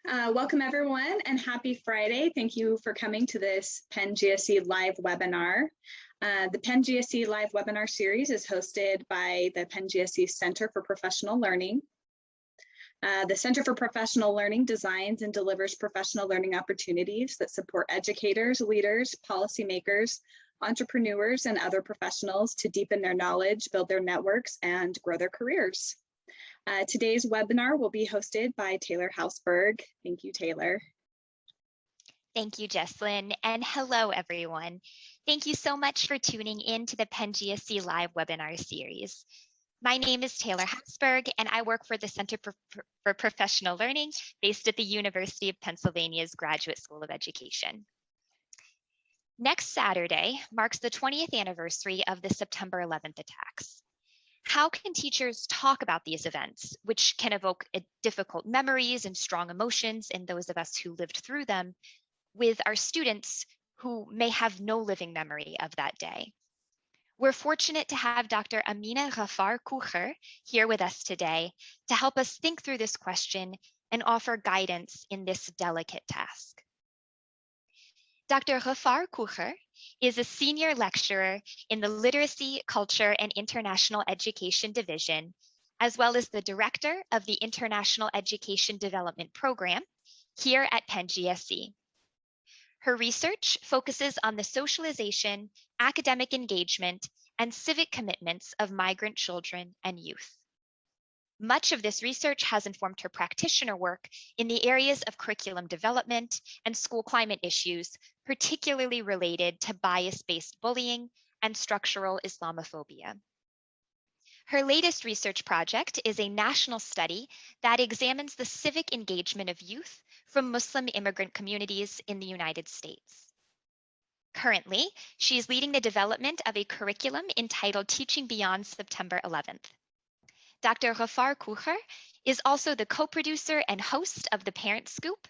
Welcome everyone and happy Friday. Thank you for coming to this Penn GSE live webinar. The Penn GSE live webinar series is hosted by the Penn GSE Center for Professional Learning. The Center for Professional Learning designs and delivers professional learning opportunities that support educators, leaders, policymakers, entrepreneurs, and other professionals to deepen their knowledge, build their networks, and grow their careers. Today's webinar will be hosted by Taylor Hausberg. Thank you, Taylor. Thank you, Jesslyn, and hello, everyone. Thank you so much for tuning in to the Penn GSE live webinar series. My name is Taylor Hausberg, and I work for the Center for Professional Learning based at the University of Pennsylvania's Graduate School of Education. Next Saturday marks the 20th anniversary of the September 11th attacks. How can teachers talk about these events, which can evoke difficult memories and strong emotions in those of us who lived through them, with our students who may have no living memory of that day? We're fortunate to have Dr. Ameena Ghaffar-Kucher here with us today to help us think through this question and offer guidance in this delicate task. Dr. Ghaffar-Kucher is a senior lecturer in the Literacy, Culture, and International Education Division, as well as the director of the International Education Development Program here at Penn GSE. Her research focuses on the socialization, academic engagement, and civic commitments of migrant children and youth. Much of this research has informed her practitioner work in the areas of curriculum development and school climate issues, particularly related to bias-based bullying and structural Islamophobia. Her latest research project is a national study that examines the civic engagement of youth from Muslim immigrant communities in the United States. Currently, she is leading the development of a curriculum entitled Teaching Beyond September 11th. Dr. Ghaffar-Kucher is also the co-producer and host of The Parent Scoop,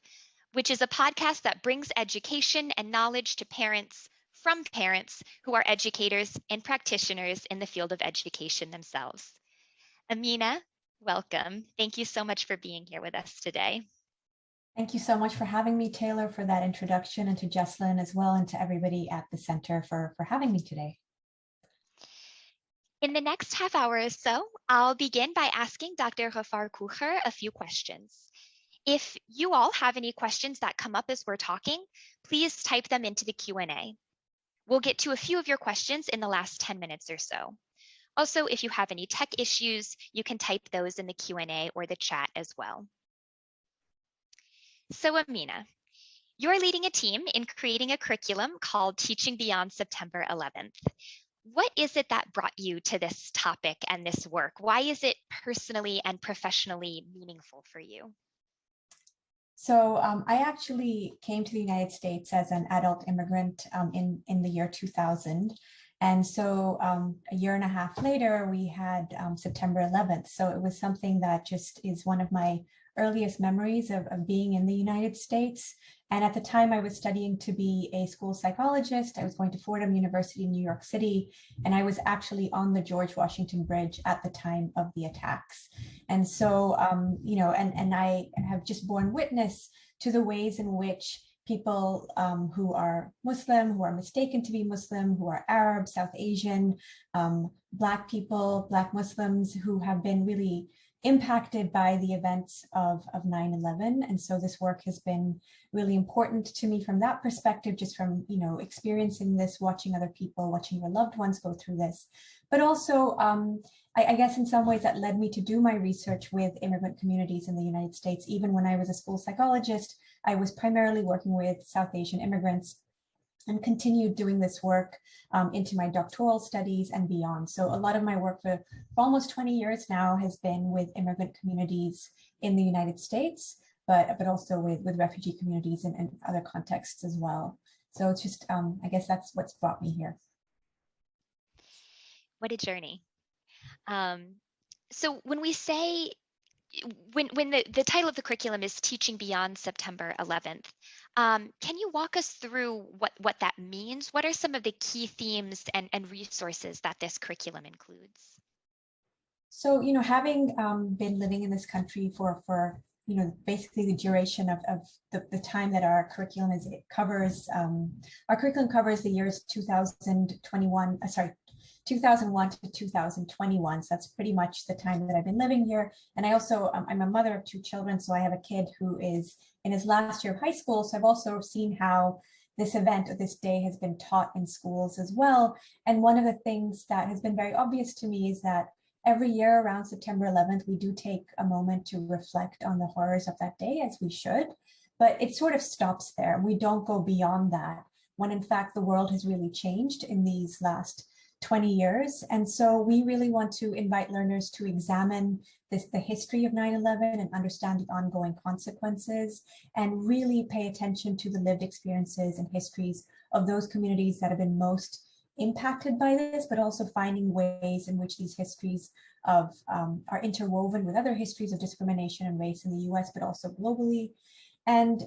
which is a podcast that brings education and knowledge to parents from parents who are educators and practitioners in the field of education themselves. Ameena, welcome. Thank you so much for being here with us today. Thank you so much for having me, Taylor, for that introduction, and to Jesslyn as well, and to everybody at the center for having me today. In the next half hour or so, I'll begin by asking Dr. Ghaffar-Kucher a few questions. If you all have any questions that come up as we're talking, please type them into the Q&A. We'll get to a few of your questions in the last 10 minutes or so. Also, if you have any tech issues, you can type those in the Q&A or the chat as well. So Ameena, you're leading a team in creating a curriculum called Teaching Beyond September 11th. What is it that brought you to this topic and this work? Why is it personally and professionally meaningful for you? So I actually came to the United States as an adult immigrant in the year 2000. And so a year and a half later, we had September 11th. So it was something that just is one of my earliest memories of being in the United States. And at the time I was studying to be a school psychologist. I was going to Fordham University in New York City, and I was actually on the George Washington Bridge at the time of the attacks. And so, you know, and I have just borne witness to the ways in which people who are Muslim, who are mistaken to be Muslim, who are Arab, South Asian, Black people, Black Muslims, who have been really impacted by the events of 9/11. And so this work has been really important to me from that perspective, just from, you know, experiencing this, watching other people, watching your loved ones go through this. But also, I guess in some ways that led me to do my research with immigrant communities in the United States. Even when I was a school psychologist, I was primarily working with South Asian immigrants, and continued doing this work into my doctoral studies and beyond. So a lot of my work for almost 20 years now has been with immigrant communities in the United States, but also with refugee communities and other contexts as well. So it's just, I guess that's what's brought me here. What a journey. So when we say, when the title of the curriculum is Teaching Beyond September 11th, can you walk us through what that means? What are some of the key themes and resources that this curriculum includes? So, you know, having been living in this country for basically the duration of the time that our curriculum covers. Our curriculum covers the years 2001 to 2021. So that's pretty much the time that I've been living here. And I also, I'm a mother of 2 children. So I have a kid who is in his last year of high school. So I've also seen how this event or this day has been taught in schools as well. And one of the things that has been very obvious to me is that every year around September 11th, we do take a moment to reflect on the horrors of that day, as we should, but it sort of stops there. We don't go beyond that, when in fact the world has really changed in these last 20 years. And so we really want to invite learners to examine the history of 9/11 and understand the ongoing consequences, and really pay attention to the lived experiences and histories of those communities that have been most impacted by this, but also finding ways in which these histories are interwoven with other histories of discrimination and race in the US, but also globally. And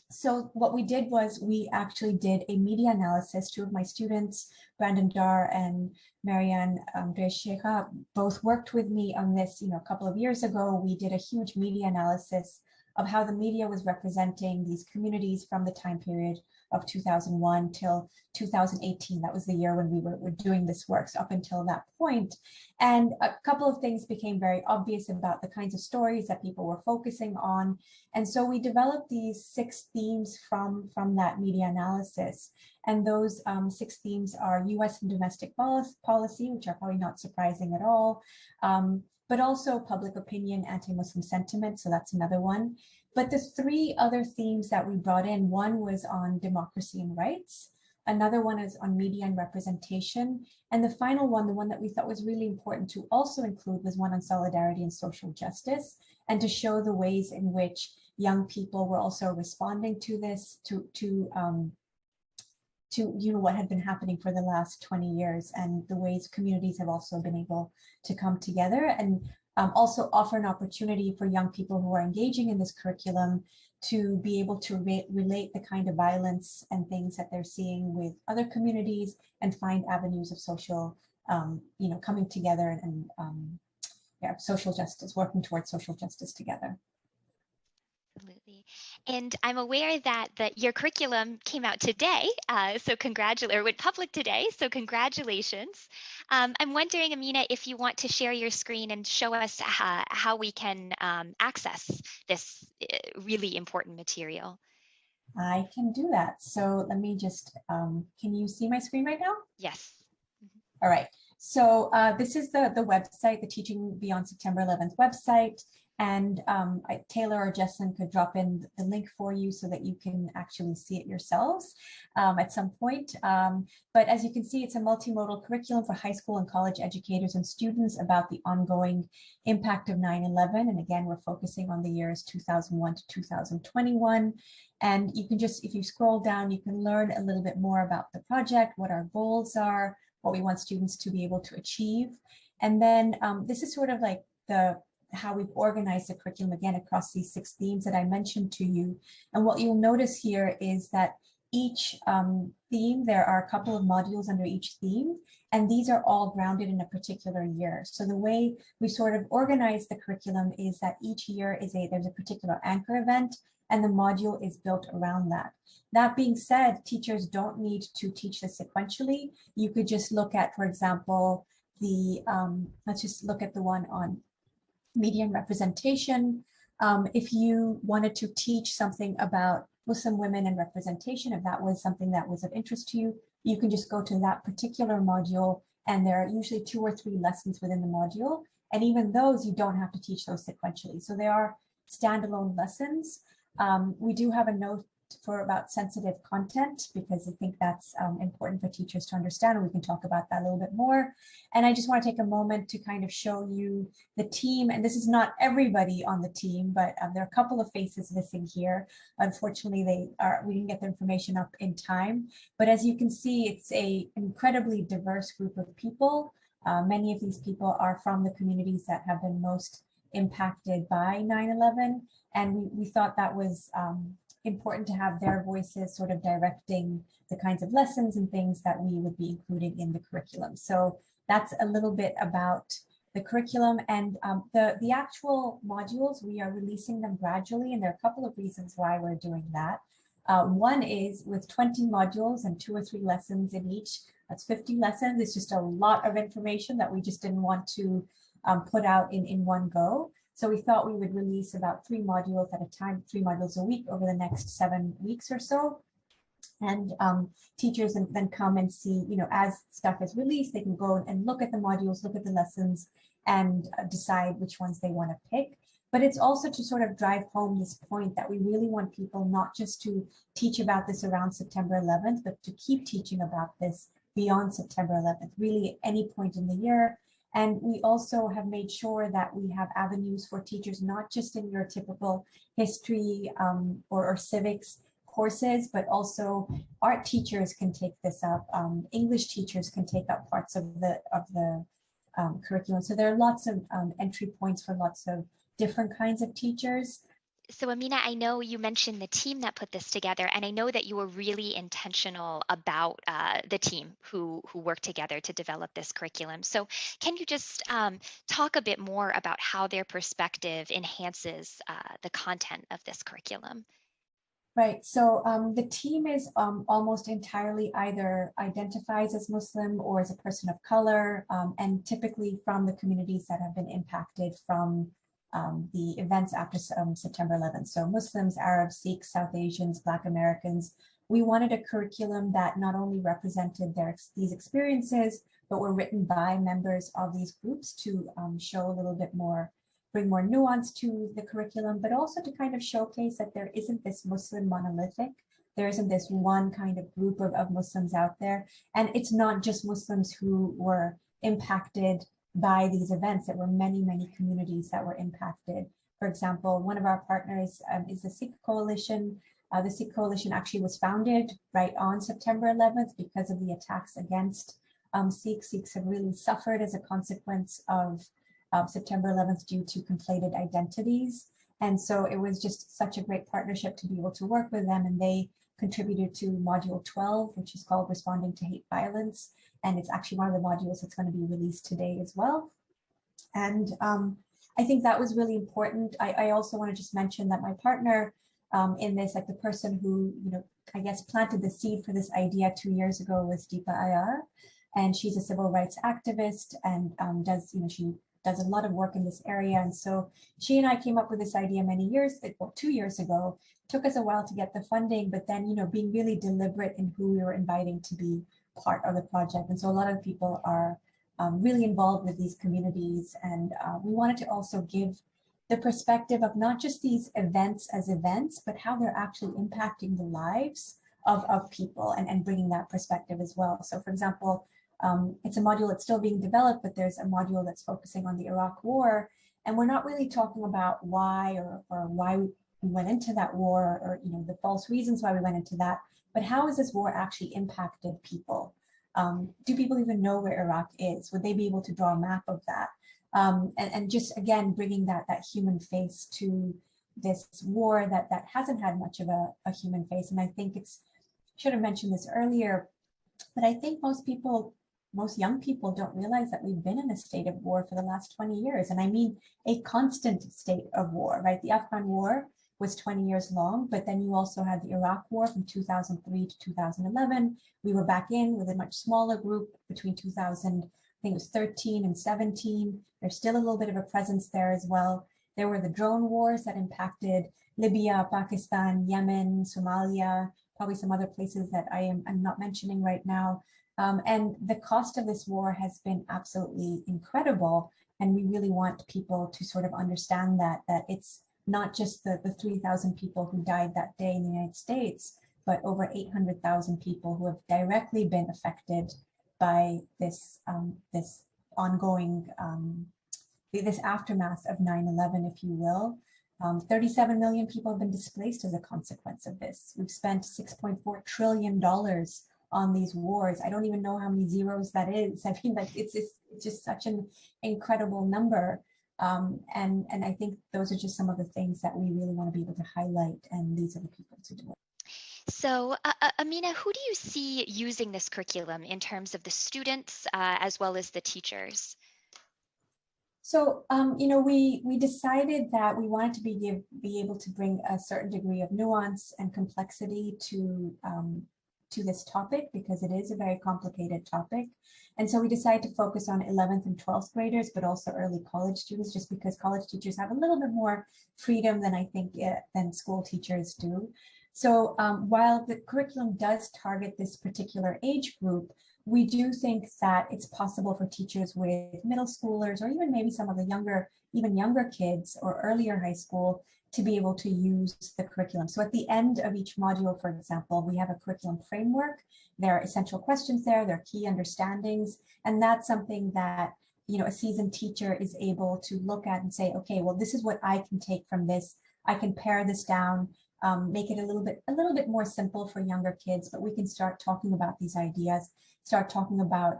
so what we did was we actually did a media analysis. 2 of my students, Brandon Dar and Marianne Desheka, both worked with me on this a couple of years ago. We did a huge media analysis of how the media was representing these communities from the time period of 2001 till 2018. That was the year when we were doing this work, so up until that point. And a couple of things became very obvious about the kinds of stories that people were focusing on. And so we developed these 6 themes from that media analysis. And those 6 themes are US and domestic policy, which are probably not surprising at all, but also public opinion, anti-Muslim sentiment, so that's another one. But the 3 other themes that we brought in, one was on democracy and rights, another one is on media and representation, and the final one, the one that we thought was really important to also include, was one on solidarity and social justice, and to show the ways in which young people were also responding to this, to what had been happening for the last 20 years, and the ways communities have also been able to come together, and also offer an opportunity for young people who are engaging in this curriculum to be able to relate the kind of violence and things that they're seeing with other communities, and find avenues of social, coming together and social justice, working towards social justice together. Absolutely. And I'm aware that your curriculum came out today, or went public today, so congratulations. I'm wondering, Ameena, if you want to share your screen and show us how we can access this really important material. I can do that. So let me just, can you see my screen right now? Yes. All right. So this is the website, the Teaching Beyond September 11th website. And Taylor or Jesslyn could drop in the link for you so that you can actually see it yourselves at some point. But as you can see, it's a multimodal curriculum for high school and college educators and students about the ongoing impact of 9/11. And again, we're focusing on the years 2001 to 2021. And you can just, if you scroll down, you can learn a little bit more about the project, what our goals are, what we want students to be able to achieve. And then this is sort of like how we've organized the curriculum, again, across these 6 themes that I mentioned to you. And what you'll notice here is that each theme, there are a couple of modules under each theme, and these are all grounded in a particular year. So the way we sort of organize the curriculum is that each year there's a particular anchor event, and the module is built around that. That being said, teachers don't need to teach this sequentially. You could just look at, for example, let's just look at the one on media and representation. If you wanted to teach something about Muslim women and representation, if that was something that was of interest to you, you can just go to that particular module, and there are usually 2 or 3 lessons within the module. And even those, you don't have to teach those sequentially. So they are standalone lessons. We do have a note for about sensitive content, because I think that's important for teachers to understand, and we can talk about that a little bit more. And I just want to take a moment to kind of show you the team, and this is not everybody on the team, but there are a couple of faces missing here. Unfortunately, we didn't get the information up in time, but as you can see, it's an incredibly diverse group of people. Many of these people are from the communities that have been most impacted by 9/11, and we thought that was important to have their voices sort of directing the kinds of lessons and things that we would be including in the curriculum. So that's a little bit about the curriculum, and the actual modules, we are releasing them gradually, and there are a couple of reasons why we're doing that. One is with 20 modules and 2 or 3 lessons in each, that's 50 lessons. It's just a lot of information that we just didn't want to put out in one go. So we thought we would release about 3 modules at a time, 3 modules a week over the next 7 weeks or so. And teachers then come and see, you know, as stuff is released, they can go and look at the modules, look at the lessons, and decide which ones they want to pick. But it's also to sort of drive home this point that we really want people not just to teach about this around September 11th, but to keep teaching about this beyond September 11th, really at any point in the year. And we also have made sure that we have avenues for teachers, not just in your typical history or civics courses, but also art teachers can take this up. English teachers can take up parts of the curriculum. So there are lots of entry points for lots of different kinds of teachers. So Ameena, I know you mentioned the team that put this together, and I know that you were really intentional about the team who worked together to develop this curriculum. So can you just talk a bit more about how their perspective enhances the content of this curriculum? Right, so the team is almost entirely either identifies as Muslim or as a person of color, and typically from the communities that have been impacted from the events after September 11th. So Muslims, Arabs, Sikhs, South Asians, Black Americans. We wanted a curriculum that not only represented these experiences, but were written by members of these groups to show a little bit more, bring more nuance to the curriculum, but also to kind of showcase that there isn't this Muslim monolithic. There isn't this one kind of group of Muslims out there. And it's not just Muslims who were impacted by these events. There were many, many communities that were impacted. For example, one of our partners is the Sikh Coalition. The Sikh Coalition actually was founded right on September 11th because of the attacks against Sikhs. Sikhs have really suffered as a consequence of September 11th due to conflated identities. And so it was just such a great partnership to be able to work with them. And they contributed to Module 12, which is called Responding to Hate Violence. And it's actually one of the modules that's going to be released today as well. And I think that was really important. I also want to just mention that my partner in this, like the person who, you know, I guess planted the seed for this idea 2 years ago was Deepa Ayar. And she's a civil rights activist and she does a lot of work in this area. And so she and I came up with this idea many years, well, 2 years ago. It took us a while to get the funding, but then, you know, being really deliberate in who we were inviting to be part of the project. And so a lot of people are really involved with these communities. And we wanted to also give the perspective of not just these events as events, but how they're actually impacting the lives of people and bringing that perspective as well. So for example, it's a module that's still being developed, but there's a module that's focusing on the Iraq War. And we're not really talking about why or why we went into that war or, you know, the false reasons why we went into that, but how has this war actually impacted people? Do people even know where Iraq is? Would they be able to draw a map of that? And just, again, bringing that human face to this war that hasn't had much of a human face. And I think should have mentioned this earlier, but I think most young people don't realize that we've been in a state of war for the last 20 years. And I mean a constant state of war, right? The Afghan war was 20 years long, but then you also had the Iraq war from 2003 to 2011. We were back in with a much smaller group between 2000, I think it was 13 and 17. There's still a little bit of a presence there as well. There were the drone wars that impacted Libya, Pakistan, Yemen, Somalia, probably some other places that I'm not mentioning right now. And the cost of this war has been absolutely incredible. And we really want people to sort of understand that it's not just the 3,000 people who died that day in the United States, but over 800,000 people who have directly been affected by this ongoing, this aftermath of 9/11, if you will. 37 million people have been displaced as a consequence of this. We've spent $6.4 trillion on these wars. I don't even know how many zeros that is. I mean, like it's just such an incredible number. And I think those are just some of the things that we really want to be able to highlight, and these are the people to do it. So Ameena, who do you see using this curriculum in terms of the students as well as the teachers? So, we decided that we wanted to be able to bring a certain degree of nuance and complexity to this topic, because it is a very complicated topic. And so we decided to focus on 11th and 12th graders, but also early college students, just because college teachers have a little bit more freedom than I think than school teachers do. So while the curriculum does target this particular age group, we do think that it's possible for teachers with middle schoolers, or even maybe some of the even younger kids or earlier high school, to be able to use the curriculum. So at the end of each module, for example, we have a curriculum framework. There are essential questions there, there are key understandings, and that's something that a seasoned teacher is able to look at and say, okay, well, this is what I can take from this. I can pare this down, make it a little bit more simple for younger kids, but we can start talking about these ideas, start talking about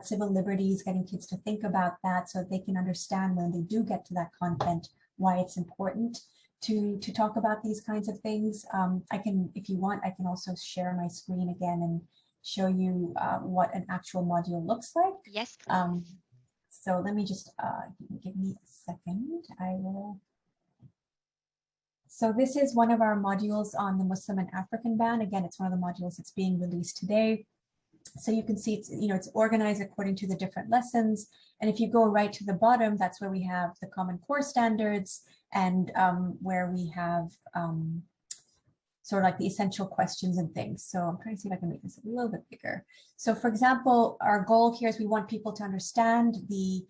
civil liberties, getting kids to think about that so that they can understand when they do get to that content, why it's important to talk about these kinds of things. I can, if you want, I can also share my screen again and show you what an actual module looks like. Yes, please. So let me just, give me a second, I will. So this is one of our modules on the Muslim and African ban. Again, it's one of the modules that's being released today. So you can see it's, it's organized according to the different lessons. And if you go right to the bottom, that's where we have the Common Core standards, and where we have sort of like the essential questions and things. So I'm trying to see if I can make this a little bit bigger. So for example, our goal here is we want people to understand the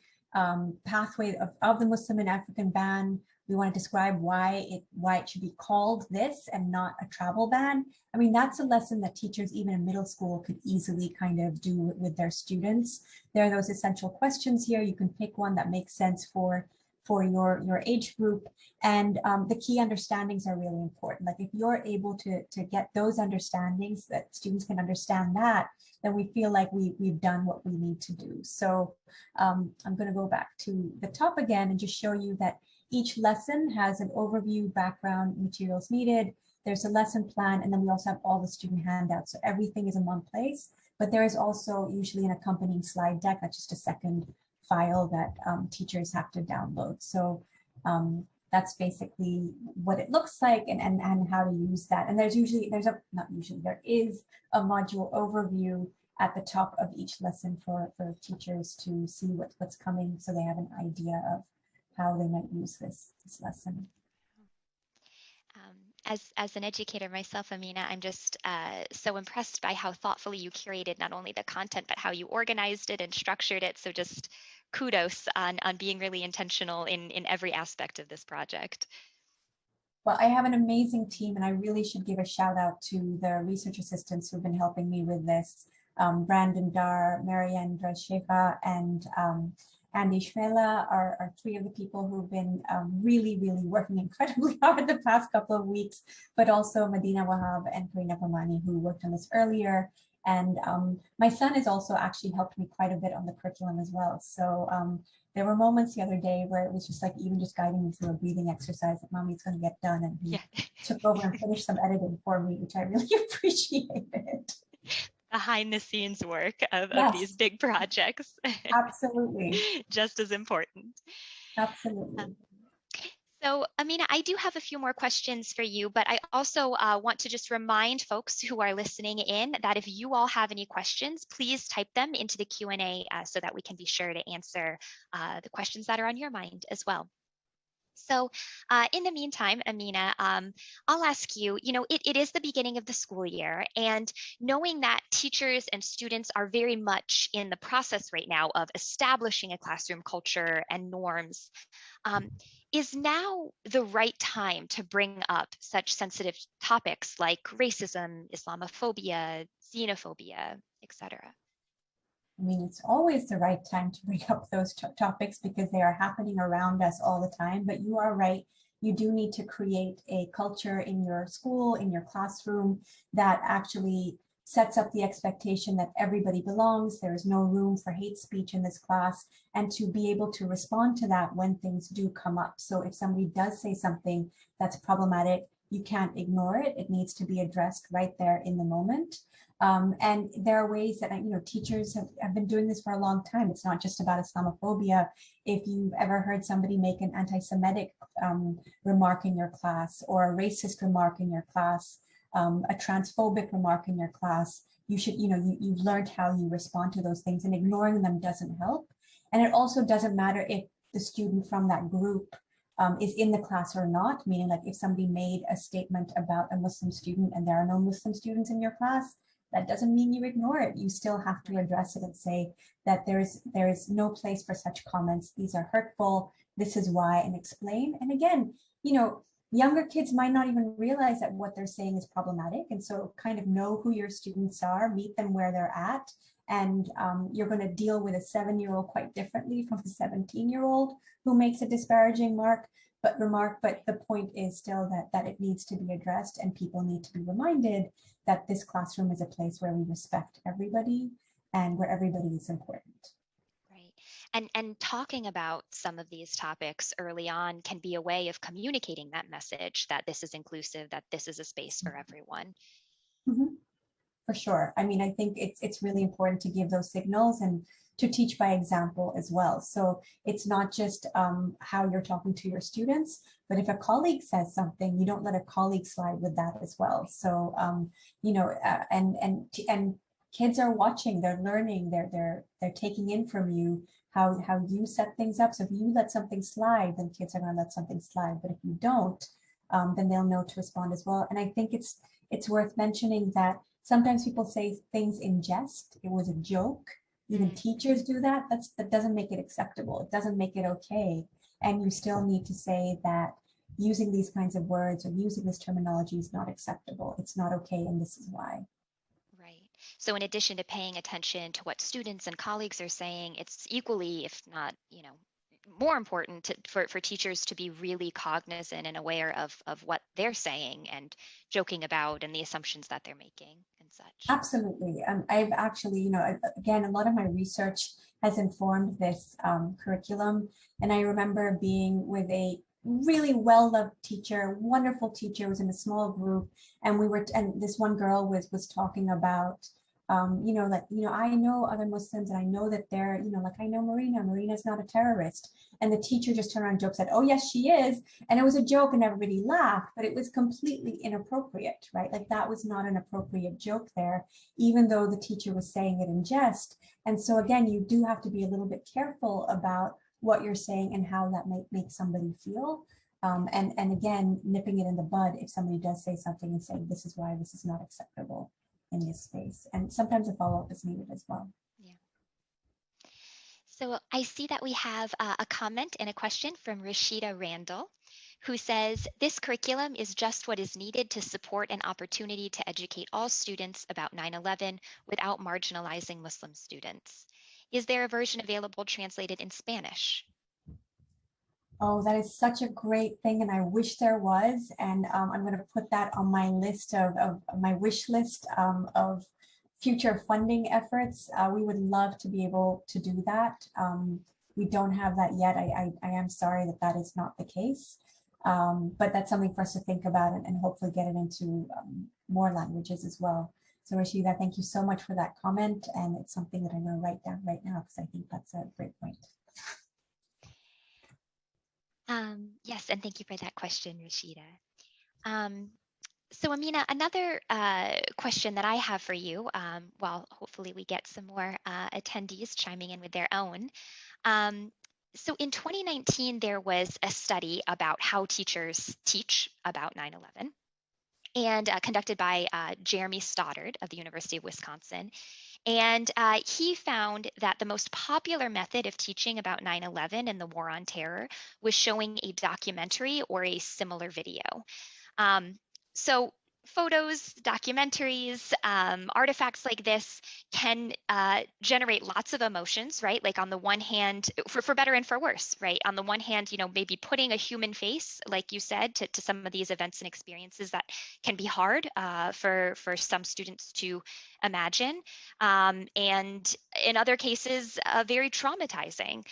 pathway of the Muslim and African ban. We want to describe why it should be called this and not a travel ban. I mean, that's a lesson that teachers, even in middle school, could easily kind of do with their students. There are those essential questions here. You can pick one that makes sense for your age group. And the key understandings are really important. Like if you're able to get those understandings, that students can understand that, then we feel like we've done what we need to do. So I'm going to go back to the top again and just show you that each lesson has an overview, background, materials needed. There's a lesson plan, and then we also have all the student handouts. So everything is in one place, but there is also usually an accompanying slide deck. That's just a second file that teachers have to download. So that's basically what it looks like and how to use that. And there is a module overview at the top of each lesson for teachers to see what's coming, so they have an idea of how they might use this lesson. As an educator myself, Ameena, I'm just so impressed by how thoughtfully you curated not only the content, but how you organized it and structured it. So just kudos on being really intentional in every aspect of this project. Well, I have an amazing team, and I really should give a shout out to the research assistants who've been helping me with this. Brandon Dar, Marianne Drasheva, and Andy Shmela are three of the people who've been really working incredibly hard the past couple of weeks, but also Medina Wahab and Karina Pamani, who worked on this earlier. And my son has also actually helped me quite a bit on the curriculum as well. So there were moments the other day where it was just like even just guiding me through a breathing exercise that Mommy, it's going to get done. And he took over and finished some editing for me, which I really appreciated. Behind the scenes work of these big projects. Absolutely. Just as important. Absolutely. So, Ameena, I do have a few more questions for you, but I also want to just remind folks who are listening in that if you all have any questions, please type them into the Q&A so that we can be sure to answer the questions that are on your mind as well. So in the meantime, Ameena, I'll ask you, it is the beginning of the school year, and knowing that teachers and students are very much in the process right now of establishing a classroom culture and norms, is now the right time to bring up such sensitive topics like racism, Islamophobia, xenophobia, etc.? I mean, it's always the right time to bring up those topics because they are happening around us all the time. But you are right. You do need to create a culture in your school, in your classroom, that actually sets up the expectation that everybody belongs. There is no room for hate speech in this class, and to be able to respond to that when things do come up. So if somebody does say something that's problematic, You can't ignore it. It needs to be addressed right there in the moment. And there are ways that, teachers have been doing this for a long time. It's not just about Islamophobia. If you've ever heard somebody make an anti-Semitic remark in your class, or a racist remark in your class, a transphobic remark in your class, you should, you've learned how you respond to those things, and ignoring them doesn't help. And it also doesn't matter if the student from that group is in the class or not, meaning like if somebody made a statement about a Muslim student and there are no Muslim students in your class, that doesn't mean you ignore it. You still have to address it and say that there is no place for such comments. These are hurtful. This is why, and explain. And again, younger kids might not even realize that what they're saying is problematic. And so kind of know who your students are, meet them where they're at. And you're going to deal with a 7-year-old quite differently from a 17-year-old who makes a disparaging remark. But the point is still that it needs to be addressed, and people need to be reminded that this classroom is a place where we respect everybody and where everybody is important. Right. And talking about some of these topics early on can be a way of communicating that message that this is inclusive, that this is a space for everyone. Mm-hmm. For sure. I mean, I think it's really important to give those signals and to teach by example as well. So it's not just how you're talking to your students, but if a colleague says something, you don't let a colleague slide with that as well. So, and kids are watching, they're learning, they're taking in from you how you set things up. So if you let something slide, then kids are going to let something slide. But if you don't, then they'll know to respond as well. And I think it's worth mentioning that sometimes people say things in jest. It was a joke. Even teachers do that. That doesn't make it acceptable. It doesn't make it okay. And you still need to say that using these kinds of words or using this terminology is not acceptable. It's not okay, and this is why. Right. So in addition to paying attention to what students and colleagues are saying, it's equally, if not, more important for teachers to be really cognizant and aware of what they're saying and joking about and the assumptions that they're making and such. Absolutely. I've actually, again, a lot of my research has informed this curriculum. And I remember being with a really well-loved teacher, wonderful teacher, was in a small group. And and this one girl was talking about, I know other Muslims, and I know that they're, I know Marina's not a terrorist. And the teacher just turned around and joked, said, oh yes, she is. And it was a joke and everybody laughed, but it was completely inappropriate, right? Like that was not an appropriate joke there, even though the teacher was saying it in jest. And so again, you do have to be a little bit careful about what you're saying and how that might make somebody feel. And again, nipping it in the bud if somebody does say something and saying, this is why this is not acceptable in this space. And sometimes a follow-up is needed as well. Yeah. So I see that we have a comment and a question from Rashida Randall, who says, this curriculum is just what is needed to support an opportunity to educate all students about 9/11 without marginalizing Muslim students. Is there a version available translated in Spanish? Oh, that is such a great thing, and I wish there was. And I'm going to put that on my list of my wish list of future funding efforts. We would love to be able to do that. We don't have that yet. I am sorry that is not the case, but that's something for us to think about and hopefully get it into more languages as well. So Rashida, thank you so much for that comment, and it's something that I'm going to write down right now because I think that's a great point. Yes, and thank you for that question, Rashida. So Ameena, another question that I have for you, while hopefully we get some more attendees chiming in with their own. So in 2019, there was a study about how teachers teach about 9/11 and conducted by Jeremy Stoddard of the University of Wisconsin. And he found that the most popular method of teaching about 9/11 and the war on terror was showing a documentary or a similar video. So photos, documentaries, artifacts like this can generate lots of emotions, right? Like on the one hand, for better and for worse, right? On the one hand, maybe putting a human face, like you said, to some of these events and experiences that can be hard for some students to imagine. And in other cases, very traumatizing.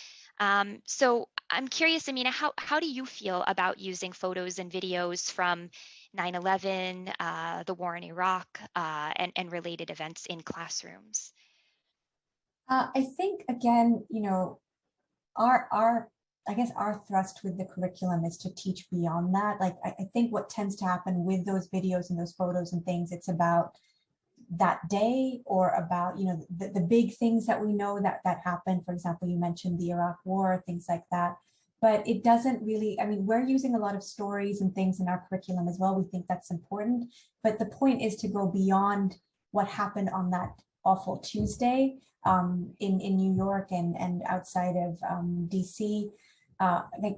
So I'm curious, Ameena, how do you feel about using photos and videos from 9/11, the war in Iraq, and related events in classrooms? I think, again, our I guess our thrust with the curriculum is to teach beyond that. Like, I think what tends to happen with those videos and those photos and things, it's about that day or about, the big things that we know that happened. For example, you mentioned the Iraq War, things like that. But it doesn't really, I mean, we're using a lot of stories and things in our curriculum as well. We think that's important. But the point is to go beyond what happened on that awful Tuesday in New York and outside of DC. I think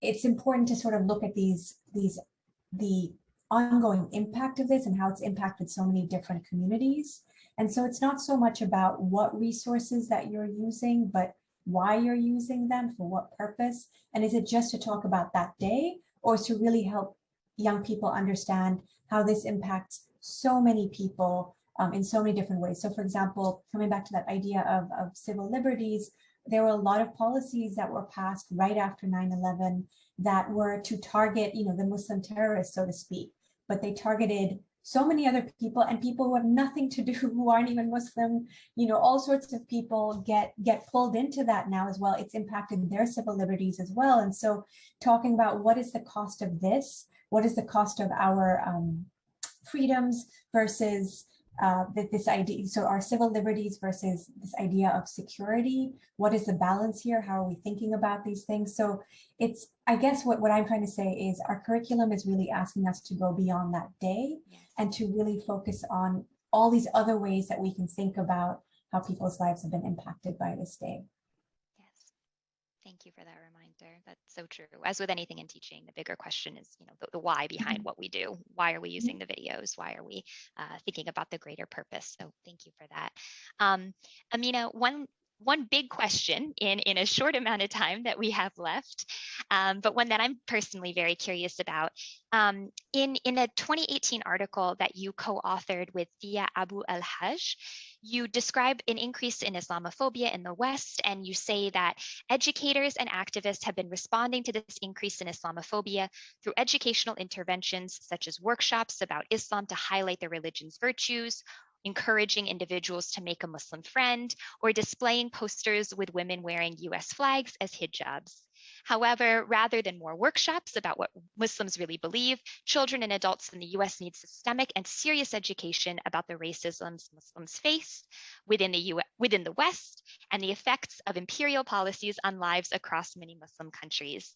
it's important to sort of look at the ongoing impact of this and how it's impacted so many different communities. And so it's not so much about what resources that you're using, but why you're using them, for what purpose. And is it just to talk about that day, or to really help young people understand how this impacts so many people in so many different ways? So for example, coming back to that idea of civil liberties, there were a lot of policies that were passed right after 9/11 that were to target, the Muslim terrorists, so to speak, but they targeted so many other people, and people who have nothing to do, who aren't even Muslim, all sorts of people get pulled into that now as well. It's impacted their civil liberties as well. And so talking about what is the cost of this, what is the cost of our freedoms versus this idea, so our civil liberties versus this idea of security, what is the balance here? How are we thinking about these things? So it's, I guess what I'm trying to say is our curriculum is really asking us to go beyond that day and to really focus on all these other ways that we can think about how people's lives have been impacted by this day. Yes, thank you for that reminder. That's so true. As with anything in teaching, the bigger question is, the why behind what we do. Why are we using the videos? Why are we thinking about the greater purpose? So thank you for that. Ameena, one big question in a short amount of time that we have left, but one that I'm personally very curious about. In a 2018 article that you co-authored with Thea Abu El-Hajj, you describe an increase in Islamophobia in the West, and you say that educators and activists have been responding to this increase in Islamophobia through educational interventions such as workshops about Islam to highlight the religion's virtues, encouraging individuals to make a Muslim friend, or displaying posters with women wearing US flags as hijabs. However, rather than more workshops about what Muslims really believe, children and adults in the US need systemic and serious education about the racisms Muslims face within the West and the effects of imperial policies on lives across many Muslim countries.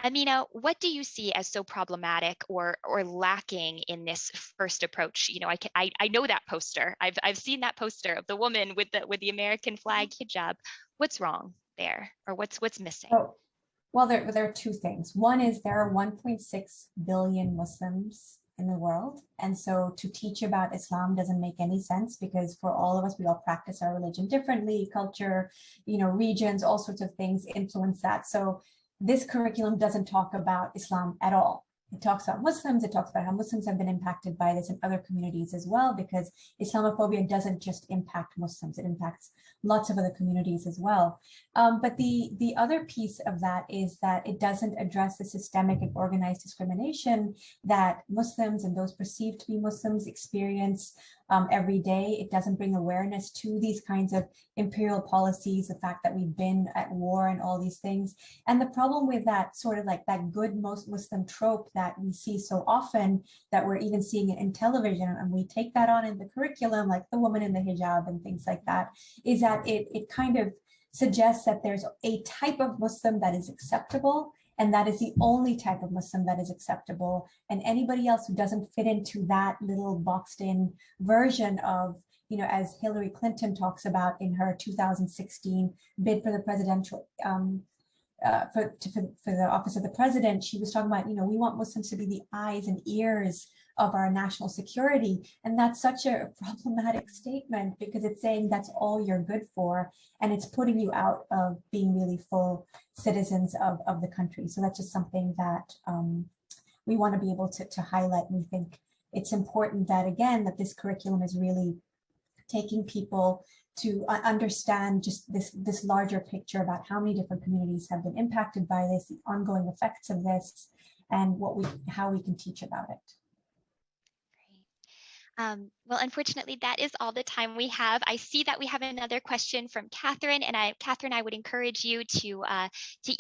Ameena, what do you see as so problematic or lacking in this first approach? I know that poster. I've seen that poster of the woman with the American flag hijab. What's wrong there, or what's missing? Oh. Well, there are two things. One is there are 1.6 billion Muslims in the world. And so to teach about Islam doesn't make any sense, because for all of us, we all practice our religion differently, culture, regions, all sorts of things influence that. So this curriculum doesn't talk about Islam at all. It talks about Muslims. It talks about how Muslims have been impacted by this in other communities as well, because Islamophobia doesn't just impact Muslims. It impacts lots of other communities as well. But the other piece of that is that it doesn't address the systemic and organized discrimination that Muslims and those perceived to be Muslims experience every day. It doesn't bring awareness to these kinds of imperial policies, the fact that we've been at war and all these things. And the problem with that sort of like that good Muslim trope that we see so often, that we're even seeing it in television, and we take that on in the curriculum, like the woman in the hijab and things like that, is that it kind of suggests that there's a type of Muslim that is acceptable, and that is the only type of Muslim that is acceptable. And anybody else who doesn't fit into that little boxed in version of, as Hillary Clinton talks about in her 2016 bid for the presidential, for the office of the president, she was talking about, we want Muslims to be the eyes and ears of our national security. And that's such a problematic statement, because it's saying that's all you're good for, and it's putting you out of being really full citizens of the country. So that's just something that we want to be able to highlight. We think it's important that, again, that this curriculum is really taking people to understand just this larger picture about how many different communities have been impacted by this, the ongoing effects of this, and how we can teach about it. Well, unfortunately, that is all the time we have. I see that we have another question from Catherine, and Catherine, I would encourage you to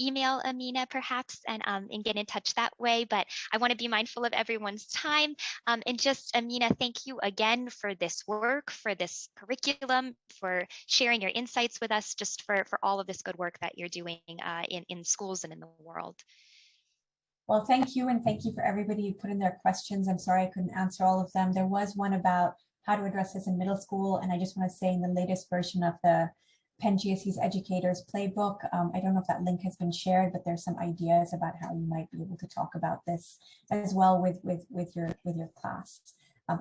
email Ameena perhaps and get in touch that way. But I want to be mindful of everyone's time. And just Ameena, thank you again for this work, for this curriculum, for sharing your insights with us, just for all of this good work that you're doing in schools and in the world. Well, thank you, and thank you for everybody who put in their questions. I'm sorry I couldn't answer all of them. There was one about how to address this in middle school, and I just want to say in the latest version of the Penn GSE's Educators Playbook, I don't know if that link has been shared, but there's some ideas about how you might be able to talk about this as well with your class,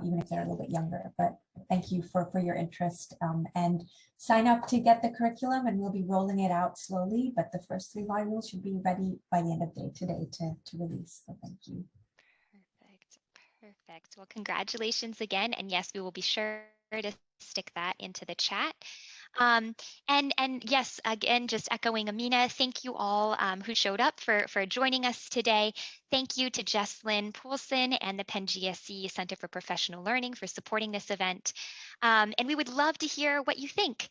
even if they're a little bit younger. But thank you for your interest, and sign up to get the curriculum, and we'll be rolling it out slowly, but the first 3 modules should be ready by the end of the day today to release. So thank you. Perfect. Well, congratulations again. And yes, we will be sure to stick that into the chat. And yes, again, just echoing Ameena, thank you all who showed up for joining us today. Thank you to Jesslyn Poulsen and the Penn GSE Center for Professional Learning for supporting this event. And we would love to hear what you think.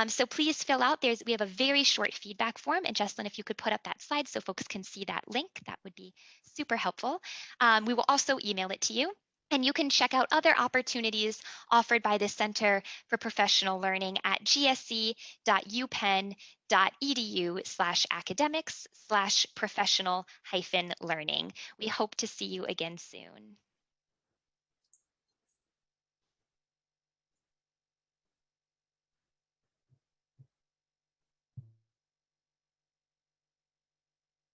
So please fill out, we have a very short feedback form, and Jesslyn, if you could put up that slide so folks can see that link, that would be super helpful. We will also email it to you. And you can check out other opportunities offered by the Center for Professional Learning at gsc.upenn.edu/academics/professional-learning. We hope to see you again soon.